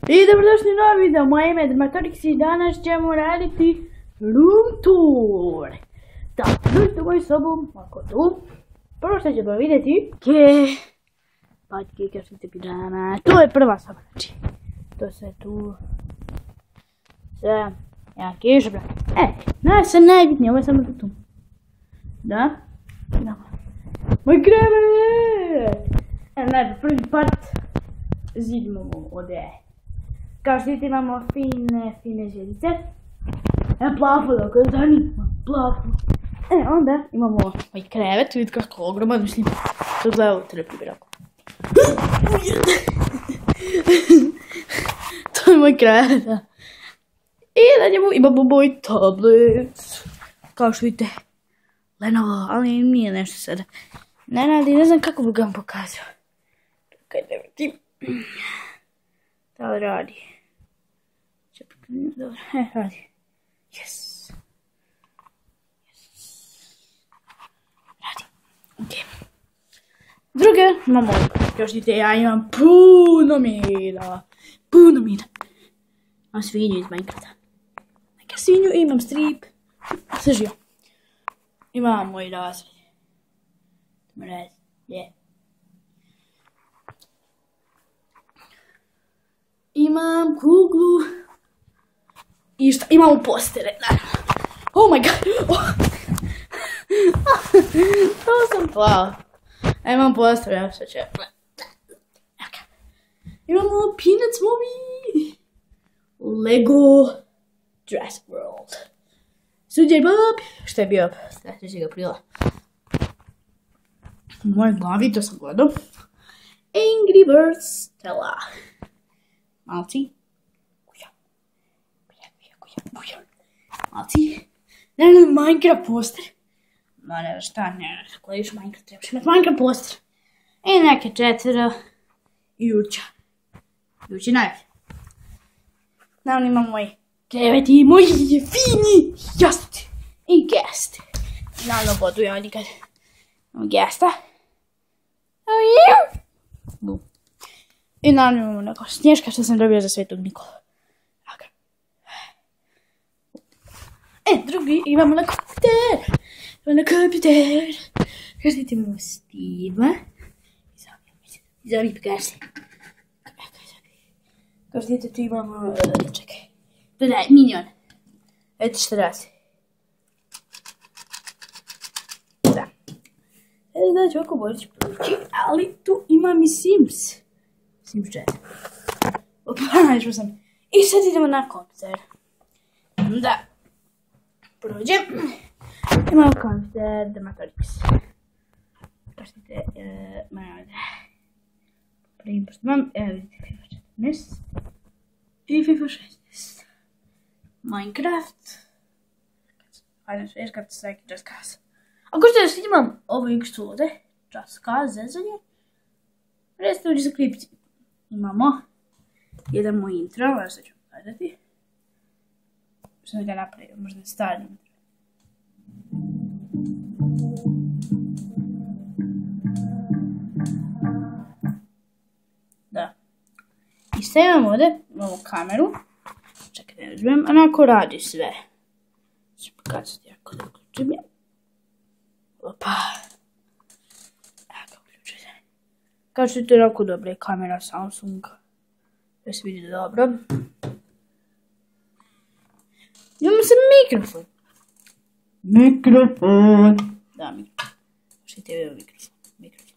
I dobrodošli u novi video, moje ime je Dermatorix i danas ćemo raditi room tour. Tako, dođite u moju sobu, ovako tu. Prvo što ćemo vidjeti je patke, kašice, pidžama. To je prva soba, znači. To sve tu. Sve, ja kišobra. Sad najbitnije, ovo je samo tu. Da? Moj krevet! Najbolj, prvi part. Zid imamo ovdje. Kao što vidite imamo fine željice. Plafon, ako je zanima, plafon. Onda imamo ovaj krevet, vidite kako ogroman, mislim, to gleda ovo trpi brako. To je moj krevet, da. I na njemu imamo moj tablet. Kao što vidite, Lenovo, ali nije nešto sada. Ne radi, ne znam kako bi ga vam pokazao. Čekaj da vidim. Da li radi? Dobro, radi. Yes. Radi. Ok. Druge, imamo ovo. Još vidite, ja imam puno mina. Imam svinju iz Minecrafta. Neka svinju, imam strip. Sve živo. Imam moj razred. Imam kuglu. I šta? Imamo postere, naravno. Oh my god. To sam pao. Imam postere, ja što će. Imamo Peanuts movie. Lego Jurassic World. Suđer Bob. Što je bio 3. aprila. U mojoj glavi, to sam gledao. Angry Birds Stella. Malci. Kuja. Malci. Minecraft poster. Ma ne, šta ne, ako ideš Minecraft, trebaš imati Minecraft poster. I neke četvero. Juča najbolje. Naravno imam moj krevet i moji fini jastuci. I geste. Naravno vodu ja nikad. Gesta. I naravno imamo neko snješka što sam dobio za Svetog Nikolu. Drugi imamo na kompjuter. Kao što vidite imamo Steve. Zove pokaži. Kao što vidite tu imamo, čekaj. Dodaj, Minion. Eto što radi. Da. Znači ovako bolje ću proći, ali tu imam i Sims. Sims 4. Opa, našao sam. I sad idemo na kompjuter. Da. Prođem. Imamo kompjuter, Dermatorix. Kao što vidite, prvim pošto imam, vidite FIFA 14. I FIFA 16. Minecraft. Ajde, kad se neki Just Cause. Ako što imam ovu igricu ovdje, Just Cause, zezanje. Reste u deskripciji. Imamo jedan moj intro, ovo sad ću gledati. Što mi ga napravio, možda stari intro. Da. I sve imam ovdje, imamo kameru. Čekaj da ne uzmem, onako radi sve. Ću pokazati ako da uključim je. Opa. Evo uključuje se. Kao što je to jako dobra je kamera Samsung. Da se vidi dobro. Imamo se mikrofon. Da, mikrofon. Što je TV mikrofon.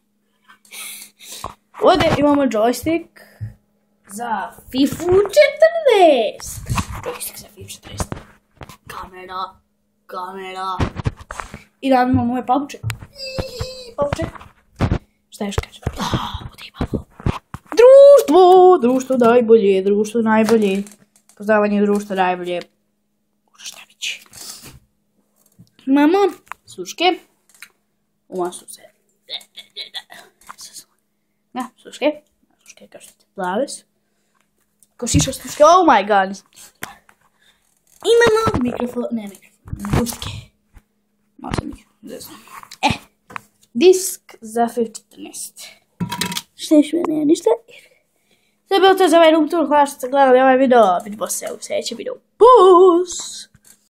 Ovdje imamo joystick za FIFA 14. Joystick za FIFA 14. Kamera. I da imamo moje papuče. Šta još kažem? Društvo najbolje. Poznavanje društva najbolje. Šta biće? Imamo sluške. Ovo su se. Da, sluške kao što te plave su. Ko šiša sluške, oh my god. Imamo mikrofon, gustke. Malo sam ih, ne znam. Disk za FIFA 14. Šta još mene, ništa? Sve bilo to za ovaj room tour, hvala što ste gledali ovaj video, vidimo se u sljedećem videu. Puss!